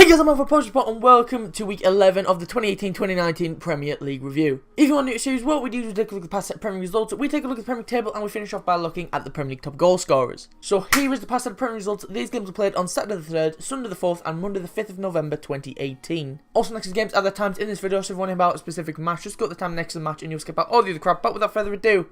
guys, I'm over Postpot and welcome to week 11 of the 2018-2019 Premier League review. If you want new series, what we do is we take a look at the past set Premier results, we take a look at the Premier League table, and we finish off by looking at the Premier League top goal scorers. So here is the past set of Premier results. These games were played on Saturday the 3rd, Sunday the 4th, and Monday the 5th of November 2018. Also next to games are the times in this video, so if you want about a specific match, just go to the time next to the match and you'll skip out all the other crap. But without further ado,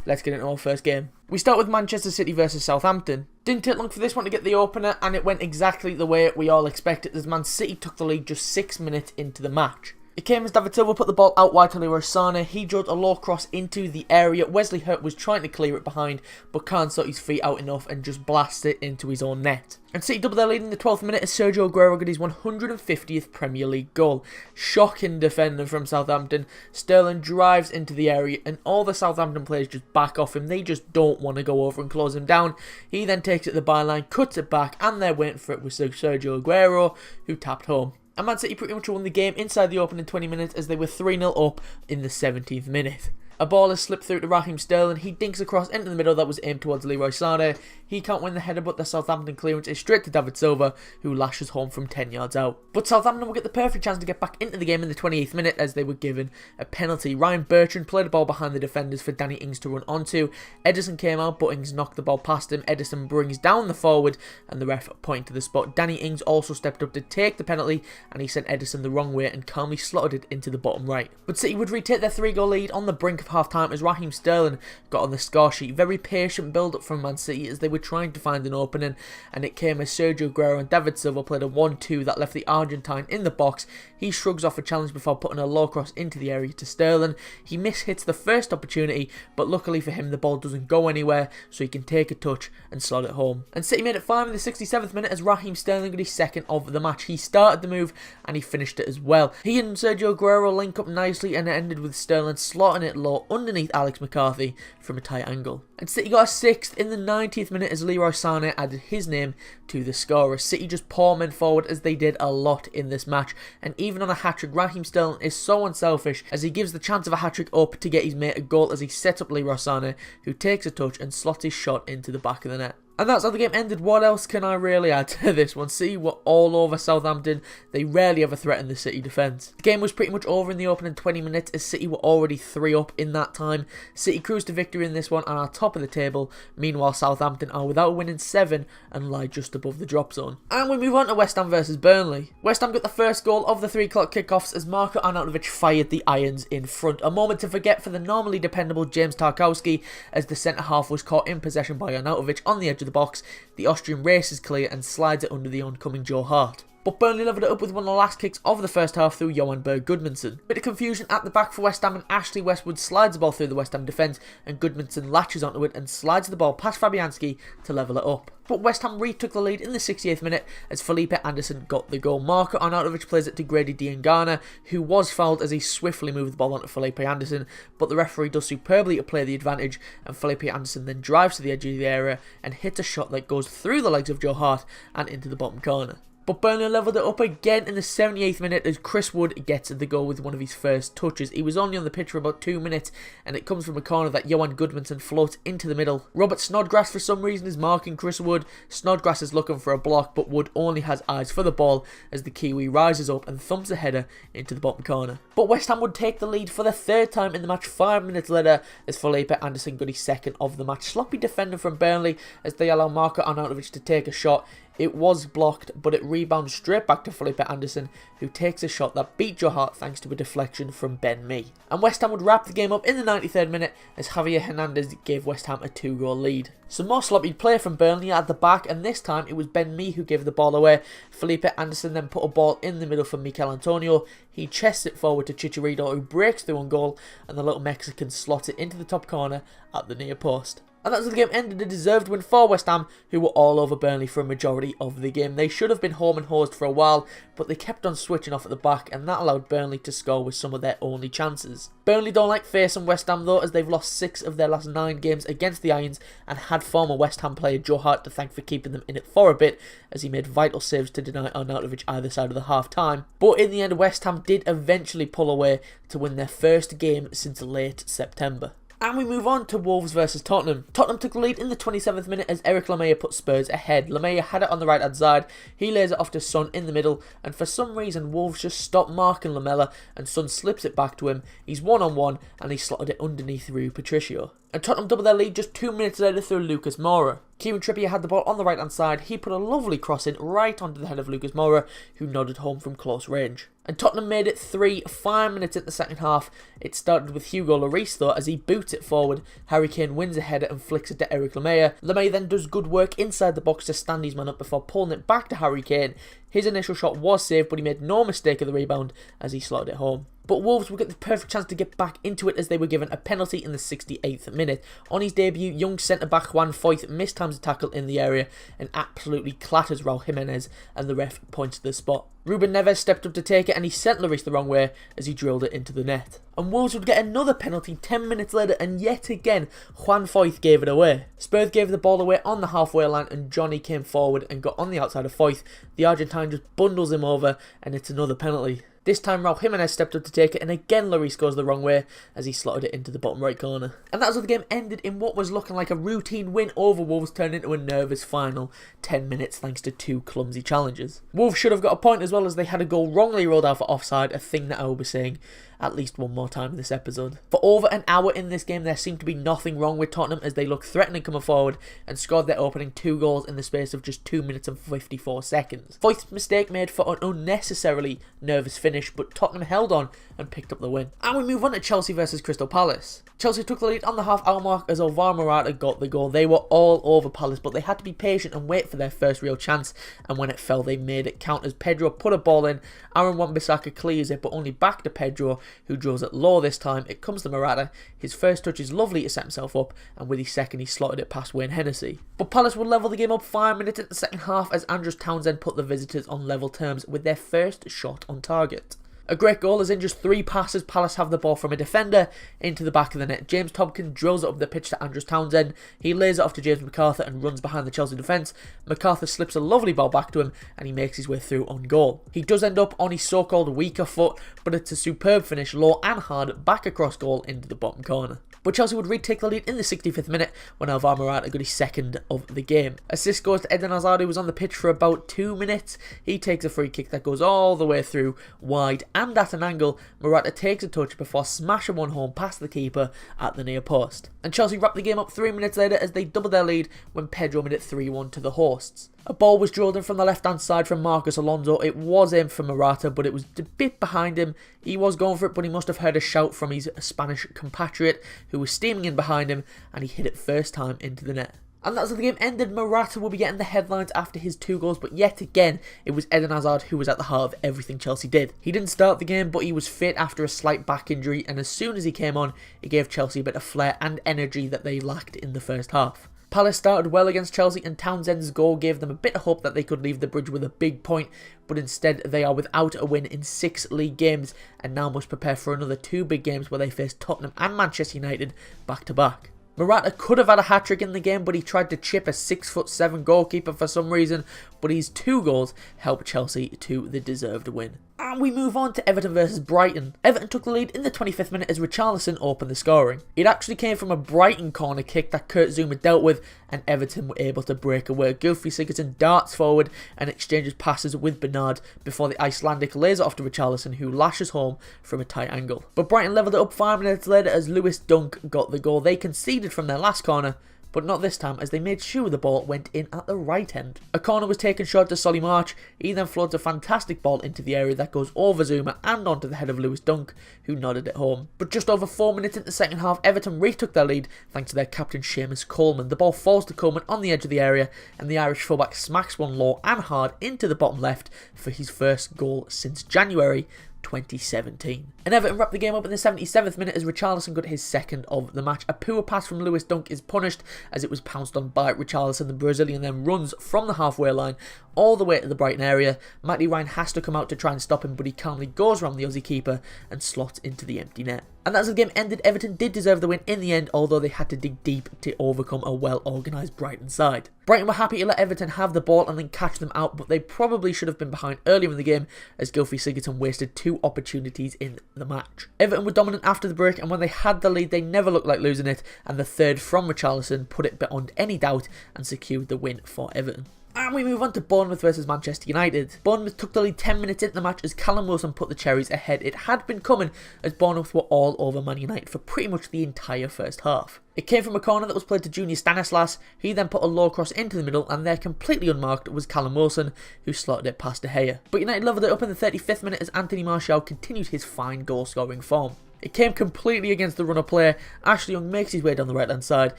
let's get into our first game. We start with Manchester City versus Southampton. Didn't take long for this one to get the opener, and it went exactly the way we all expected, as Man City took the lead just 6 minutes into the match. It came as David Silva put the ball out wide to Leroy Sané. He drove a low cross into the area. Wesley Hurt was trying to clear it behind, but can't sort his feet out enough and just blast it into his own net. And City doubled their lead in the 12th minute as Sergio Aguero got his 150th Premier League goal. Shocking defender from Southampton. Sterling drives into the area and all the Southampton players just back off him. They just don't want to go over and close him down. He then takes it to the byline, cuts it back, and they're waiting for it with Sergio Aguero, who tapped home. And Man City pretty much won the game inside the opening 20 minutes as they were 3-0 up in the 17th minute. A ball is slipped through to Raheem Sterling. He dinks across into the middle that was aimed towards Leroy Sané. He can't win the header, but the Southampton clearance is straight to David Silva, who lashes home from 10 yards out. But Southampton will get the perfect chance to get back into the game in the 28th minute as they were given a penalty. Ryan Bertrand played the ball behind the defenders for Danny Ings to run onto. Edison came out, but Ings knocked the ball past him. Edison brings down the forward, and the ref pointing to the spot. Danny Ings also stepped up to take the penalty, and he sent Edison the wrong way and calmly slotted it into the bottom right. But City would retake their 3-goal lead on the brink of half-time as Raheem Sterling got on the score sheet. Very patient build-up from Man City as they were trying to find an opening, and it came as Sergio Aguero and David Silva played a 1-2 that left the Argentine in the box. He shrugs off a challenge before putting a low cross into the area to Sterling. He mishits the first opportunity, but luckily for him the ball doesn't go anywhere, so he can take a touch and slot it home. And City made it 5 in the 67th minute as Raheem Sterling got his second of the match. He started the move and he finished it as well. He and Sergio Aguero link up nicely, and it ended with Sterling slotting it low underneath Alex McCarthy from a tight angle. And City got a 6th in the 90th minute as Leroy Sané added his name to the scorer. City just pour men forward as they did a lot in this match, and even on a hat-trick, Raheem Sterling is so unselfish as he gives the chance of a hat-trick up to get his mate a goal as he sets up Leroy Sané, who takes a touch and slots his shot into the back of the net. And that's how the game ended. What else can I really add to this one? City were all over Southampton. They rarely ever threatened the City defence. The game was pretty much over in the opening 20 minutes as City were already 3 up in that time. City cruised to victory in this one and are top of the table. Meanwhile, Southampton are without winning 7 and lie just above the drop zone. And we move on to West Ham versus Burnley. West Ham got the first goal of the 3 o'clock kickoffs as Marko Arnautovic fired the irons in front. A moment to forget for the normally dependable James Tarkowski as the centre-half was caught in possession by Arnautovic on the edge of the box. The Austrian races clear and slides it under the oncoming Joe Hart. But Burnley leveled it up with one of the last kicks of the first half through Johan Berg Gudmundsson. Bit of confusion at the back for West Ham, and Ashley Westwood slides the ball through the West Ham defence, and Gudmundsson latches onto it and slides the ball past Fabianski to level it up. But West Ham retook the lead in the 68th minute as Felipe Anderson got the goal. Marko Arnautovic plays it to Grady Diangana, who was fouled as he swiftly moved the ball onto Felipe Anderson, but the referee does superbly to play the advantage, and Felipe Anderson then drives to the edge of the area and hits a shot that goes through the legs of Joe Hart and into the bottom corner. But Burnley levelled it up again in the 78th minute as Chris Wood gets the goal with one of his first touches. He was only on the pitch for about 2 minutes, and it comes from a corner that Johan Gudmundsson floats into the middle. Robert Snodgrass for some reason is marking Chris Wood. Snodgrass is looking for a block, but Wood only has eyes for the ball as the Kiwi rises up and thumps a header into the bottom corner. But West Ham would take the lead for the 3rd time in the match 5 minutes later as Felipe Anderson got his second of the match. Sloppy defender from Burnley as they allow Marko Arnautovic to take a shot. It was blocked, but it rebounds straight back to Felipe Anderson, who takes a shot that beat Joe Hart thanks to a deflection from Ben Mee. And West Ham would wrap the game up in the 93rd minute as Javier Hernandez gave West Ham a 2-goal lead. Some more sloppy play from Burnley at the back, and this time it was Ben Mee who gave the ball away. Felipe Anderson then put a ball in the middle for Mikel Antonio. He chests it forward to Chicharito, who breaks through on goal, and the little Mexican slots it into the top corner at the near post. And that's how the game ended. A deserved win for West Ham, who were all over Burnley for a majority of the game. They should have been home and hosed for a while, but they kept on switching off at the back, and that allowed Burnley to score with some of their only chances. Burnley don't like facing West Ham though, as they've lost 6 of their last 9 games against the Irons, and had former West Ham player Joe Hart to thank for keeping them in it for a bit, as he made vital saves to deny Arnautovic either side of the half-time. But in the end, West Ham did eventually pull away to win their first game since late September. And we move on to Wolves versus Tottenham. Tottenham took the lead in the 27th minute as Eric Lamela put Spurs ahead. Lamela had it on the right hand side, he lays it off to Son in the middle, and for some reason Wolves just stopped marking Lamela and Son slips it back to him. He's one-on-one and he slotted it underneath Rui Patricio. And Tottenham doubled their lead just 2 minutes later through Lucas Moura. Kieran Trippier had the ball on the right hand side, he put a lovely cross in right onto the head of Lucas Moura, who nodded home from close range. And Tottenham made it 5 minutes in the second half. It started with Hugo Lloris though, as he boots it forward. Harry Kane wins a header and flicks it to Eric Lamela. Lamela then does good work inside the box to stand his man up before pulling it back to Harry Kane. His initial shot was saved, but he made no mistake of the rebound as he slotted it home. But Wolves would get the perfect chance to get back into it as they were given a penalty in the 68th minute. On his debut, young centre-back Juan Foyth mistimes a tackle in the area and absolutely clatters Raul Jimenez, and the ref points to the spot. Ruben Neves stepped up to take it and he sent Lloris the wrong way as he drilled it into the net. And Wolves would get another penalty 10 minutes later, and yet again Juan Foyth gave it away. Spurs gave the ball away on the halfway line and Johnny came forward and got on the outside of Foyth. The Argentine just bundles him over and it's another penalty. This time Raul Jimenez stepped up to take it and again Lloris goes the wrong way as he slotted it into the bottom right corner. And that was how the game ended in what was looking like a routine win over Wolves turned into a nervous final 10 minutes thanks to 2 clumsy challenges. Wolves should have got a point as well as they had a goal wrongly ruled out for offside, a thing that I will be saying at least one more time in this episode. For over an hour in this game there seemed to be nothing wrong with Tottenham as they looked threatening coming forward and scored their opening 2 goals in the space of just 2 minutes and 54 seconds. Foyth's mistake made for an unnecessarily nervous finish, but Tottenham held on and picked up the win. And we move on to Chelsea versus Crystal Palace. Chelsea took the lead on the half-hour mark as Alvaro Morata got the goal. They were all over Palace, but they had to be patient and wait for their first real chance, and when it fell they made it count as Pedro put a ball in. Aaron Wan-Bissaka clears it, but only back to Pedro, who draws it low this time. It comes to Morata. His first touch is lovely to set himself up, and with his second he slotted it past Wayne Hennessy. But Palace would level the game up 5 minutes in the second half as Andros Townsend put the visitors on level terms with their first shot on target. A great goal as in just 3 passes Palace have the ball from a defender into the back of the net. James Tompkins drills it up the pitch to Andros Townsend. He lays it off to James McArthur and runs behind the Chelsea defence. McArthur slips a lovely ball back to him and he makes his way through on goal. He does end up on his so-called weaker foot, but it's a superb finish low and hard back across goal into the bottom corner. But Chelsea would retake the lead in the 65th minute when Alvaro Morata got his second of the game. Assist goes to Eden Hazard, who was on the pitch for about 2 minutes. He takes a free kick that goes all the way through, wide and at an angle. Morata takes a touch before smashing one home past the keeper at the near post. And Chelsea wrapped the game up 3 minutes later as they doubled their lead when Pedro made it 3-1 to the hosts. A ball was drilled in from the left-hand side from Marcos Alonso. It was aimed for Morata, but it was a bit behind him. He was going for it, but he must have heard a shout from his Spanish compatriot, who was steaming in behind him, and he hit it first time into the net. And that's how the game ended. Morata will be getting the headlines after his 2 goals, but yet again, it was Eden Hazard who was at the heart of everything Chelsea did. He didn't start the game, but he was fit after a slight back injury, and as soon as he came on, it gave Chelsea a bit of flair and energy that they lacked in the first half. Palace started well against Chelsea and Townsend's goal gave them a bit of hope that they could leave the bridge with a big point, but instead they are without a win in 6 league games and now must prepare for another 2 big games where they face Tottenham and Manchester United back to back. Morata could have had a hat-trick in the game, but he tried to chip a 6'7" goalkeeper for some reason, but his 2 goals helped Chelsea to the deserved win. And we move on to Everton versus Brighton. Everton took the lead in the 25th minute as Richarlison opened the scoring. It actually came from a Brighton corner kick that Kurt Zouma dealt with, and Everton were able to break away. Gylfi Sigurdsson darts forward and exchanges passes with Bernard before the Icelandic lays it off to Richarlison, who lashes home from a tight angle. But Brighton levelled it up 5 minutes later as Lewis Dunk got the goal. They conceded from their last corner, but not this time as they made sure the ball went in at the right end. A corner was taken short to Solly March. He then floats a fantastic ball into the area that goes over Zouma and onto the head of Lewis Dunk, who nodded it home. But just over 4 minutes into the second half, Everton retook their lead thanks to their captain Seamus Coleman. The ball falls to Coleman on the edge of the area and the Irish fullback smacks one low and hard into the bottom left for his first goal since January 2017. And Everton wrapped the game up in the 77th minute as Richarlison got his second of the match. A poor pass from Lewis Dunk is punished as it was pounced on by Richarlison. The Brazilian then runs from the halfway line all the way to the Brighton area. Matty Ryan has to come out to try and stop him, but he calmly goes around the Aussie keeper and slots into the empty net. And as the game ended, Everton did deserve the win in the end, although they had to dig deep to overcome a well-organised Brighton side. Brighton were happy to let Everton have the ball and then catch them out, but they probably should have been behind earlier in the game as Gylfi Sigurdsson wasted 2 opportunities in the match. Everton were dominant after the break, and when they had the lead they never looked like losing it, and the third from Richarlison put it beyond any doubt and secured the win for Everton. And we move on to Bournemouth versus Manchester United. Bournemouth took the lead 10 minutes into the match as Callum Wilson put the Cherries ahead. It had been coming as Bournemouth were all over Man United for pretty much the entire first half. It came from a corner that was played to Junior Stanislas. He then put a low cross into the middle, and there, completely unmarked, was Callum Wilson, who slotted it past De Gea. But United leveled it up in the 35th minute as Anthony Martial continued his fine goal scoring form. It came completely against the run of play. Ashley Young makes his way down the right hand side.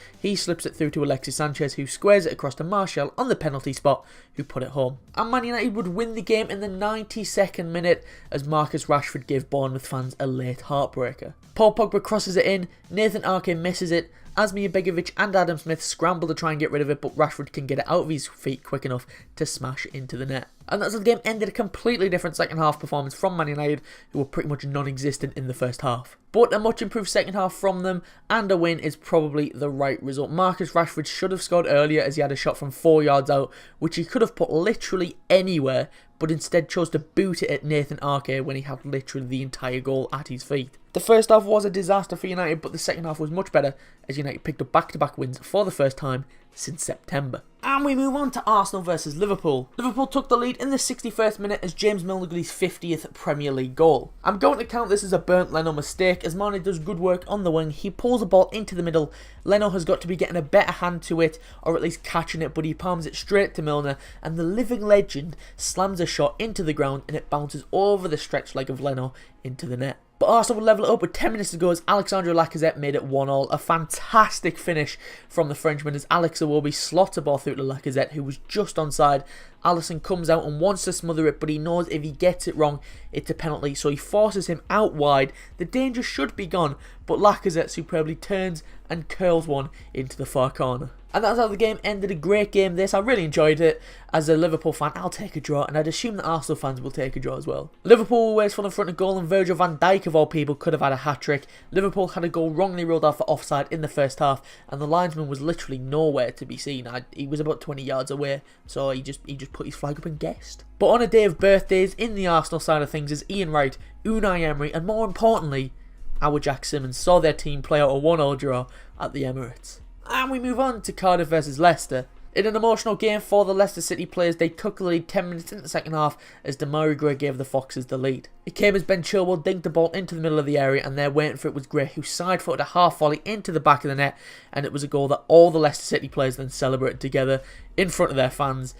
He slips it through to Alexis Sanchez, who squares it across to Martial on the penalty spot, who put it home. And Man United would win the game in the 92nd minute as Marcus Rashford gave Bournemouth fans a late heartbreaker. Paul Pogba crosses it in, Nathan Ake misses it, Asmir Begovic and Adam Smith scramble to try and get rid of it, but Rashford can get it out of his feet quick enough to smash into the net. And that's how the game ended. A completely different second half performance from Man United, who were pretty much non-existent in the first half. But a much improved second half from them, and a win is probably the right result. Marcus Rashford should have scored earlier as he had a shot from 4 yards out, which he could have put literally anywhere, but instead chose to boot it at Nathan Ake when he had literally the entire goal at his feet. The first half was a disaster for United, but the second half was much better as United picked up back-to-back wins for the first time since September. And we move on to Arsenal versus Liverpool. Liverpool took the lead in the 61st minute as James Milner got his 50th Premier League goal. I'm going to count this as a burnt Leno mistake as Mane does good work on the wing. He pulls the ball into the middle. Leno has got to be getting a better hand to it, or at least catching it, but he palms it straight to Milner, and the living legend slams a shot into the ground and it bounces over the stretch leg of Leno into the net. But Arsenal would level it up with 10 minutes to go as Alexandre Lacazette made it 1-1. A fantastic finish from the Frenchman as Alex Iwobi slots a ball through to Lacazette, who was just onside. Alisson comes out and wants to smother it, but he knows if he gets it wrong, it's a penalty, so he forces him out wide. The danger should be gone, but Lacazette superbly turns and curls one into the far corner. And that's how the game ended. A great game this. I really enjoyed it. As a Liverpool fan, I'll take a draw, and I'd assume that Arsenal fans will take a draw as well. Liverpool were wasteful in front of goal, and Virgil van Dijk, of all people, could have had a hat-trick. Liverpool had a goal wrongly ruled out for offside in the first half, and the linesman was literally nowhere to be seen. He was about 20 yards away, so he just put his flag up and guessed. But on a day of birthdays, in the Arsenal side of things, is Ian Wright, Unai Emery, and more importantly, our Jack Simmons saw their team play out a 1-1 draw at the Emirates. And we move on to Cardiff versus Leicester. In an emotional game for the Leicester City players, they took the lead 10 minutes into the second half as Demarai Gray gave the Foxes the lead. It came as Ben Chilwell dinked the ball into the middle of the area, and there waiting for it was Gray, who side-footed a half volley into the back of the net, and it was a goal that all the Leicester City players then celebrated together in front of their fans.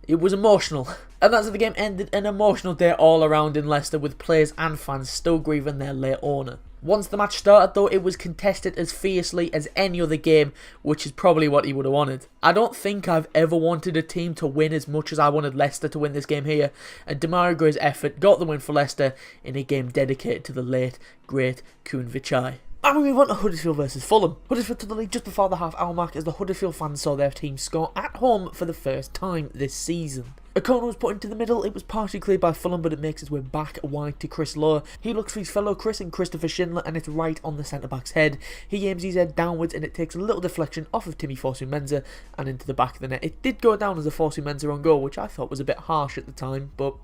It was emotional. And that's how the game ended. An emotional day all around in Leicester, with players and fans still grieving their late owner. Once the match started though, it was contested as fiercely as any other game, which is probably what he would have wanted. I don't think I've ever wanted a team to win as much as I wanted Leicester to win this game here, and Demarai Gray's effort got the win for Leicester in a game dedicated to the late, great Khun Vichai. And we move on to Huddersfield versus Fulham. Huddersfield took the lead just before the half-hour mark as the Huddersfield fans saw their team score at home for the first time this season. A corner was put into the middle. It was partially cleared by Fulham, but it makes its way back wide to Chris Lowe. He looks for his fellow Chris and Christopher Schindler, and it's right on the centre-back's head. He aims his head downwards, and it takes a little deflection off of Timmy Fosu-Mensah and into the back of the net. It did go down as a Fosu-Mensah on goal, which I thought was a bit harsh at the time, but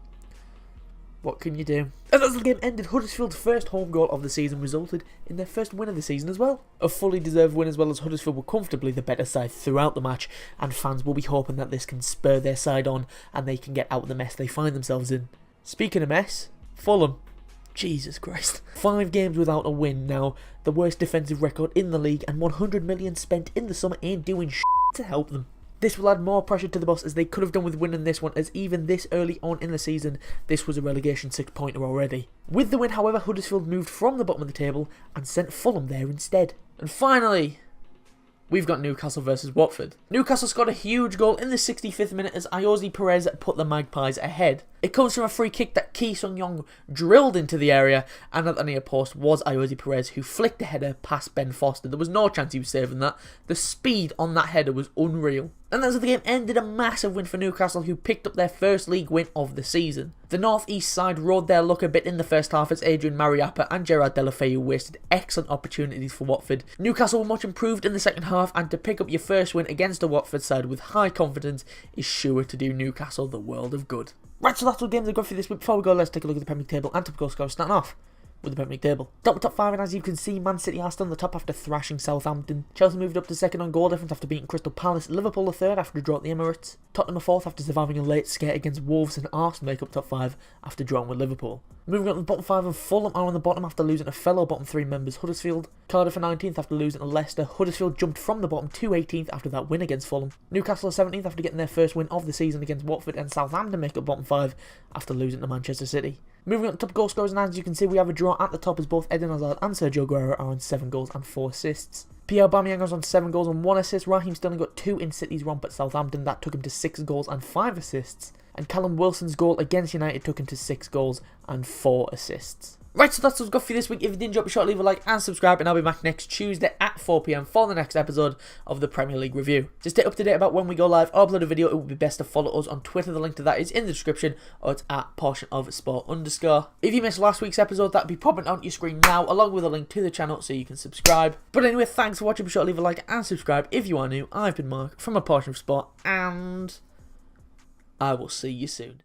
what can you do? And as the game ended, Huddersfield's first home goal of the season resulted in their first win of the season as well. A fully deserved win, as well as Huddersfield were comfortably the better side throughout the match, and fans will be hoping that this can spur their side on and they can get out of the mess they find themselves in. Speaking of mess, Fulham. Jesus Christ. 5 games without a win now, the worst defensive record in the league, and 100 million spent in the summer ain't doing shit to help them. This will add more pressure to the boss, as they could have done with winning this one, as even this early on in the season, this was a relegation 6-pointer already. With the win, however, Huddersfield moved from the bottom of the table and sent Fulham there instead. And finally, we've got Newcastle versus Watford. Newcastle scored a huge goal in the 65th minute as Ayoze Perez put the Magpies ahead. It comes from a free kick that Ki Sung-yong drilled into the area, and at the near post was Ayoze Perez, who flicked the header past Ben Foster. There was no chance he was saving that. The speed on that header was unreal. And that's how the game ended, a massive win for Newcastle, who picked up their first league win of the season. The North East side rode their luck a bit in the first half as Adrian Mariappa and Gerard Deulofeu wasted excellent opportunities for Watford. Newcastle were much improved in the second half, and to pick up your first win against a Watford side with high confidence is sure to do Newcastle the world of good. Right, so that's all games I've got for you this week. Before we go, let's take a look at the Premier League table and top goal scorers, starting off with the Premier League table. Top 5, and as you can see, Man City are still on the top after thrashing Southampton. Chelsea moved up to second on goal difference after beating Crystal Palace. Liverpool are third after a draw at the Emirates. Tottenham are fourth after surviving a late scare against Wolves, and Arsenal make up top 5 after drawing with Liverpool. Moving on to the bottom 5, and Fulham are on the bottom after losing to fellow bottom 3 members Huddersfield. Cardiff are 19th after losing to Leicester. Huddersfield jumped from the bottom to 18th after that win against Fulham. Newcastle are 17th after getting their first win of the season against Watford, and Southampton make up bottom 5 after losing to Manchester City. Moving on to top goal scorers, and as you can see, we have a draw at the top as both Eden Hazard and Sergio Aguero are on 7 goals and 4 assists. Pierre Aubameyang is on 7 goals and 1 assist. Raheem Sterling got 2 in City's romp at Southampton. That took him to 6 goals and 5 assists. And Callum Wilson's goal against United took him to 6 goals and 4 assists. Right, so that's what I've got for you this week. If you did enjoy, be sure to leave a like and subscribe, and I'll be back next Tuesday at 4 PM for the next episode of the Premier League review. To stay up to date about when we go live or upload a video, it would be best to follow us on Twitter. The link to that is in the description, or it's at portionofsport_. If you missed last week's episode, that'll be popping on your screen now, along with a link to the channel so you can subscribe. But anyway, thanks for watching. Be sure to leave a like and subscribe if you are new. I've been Mark from A Portion of Sport, and I will see you soon.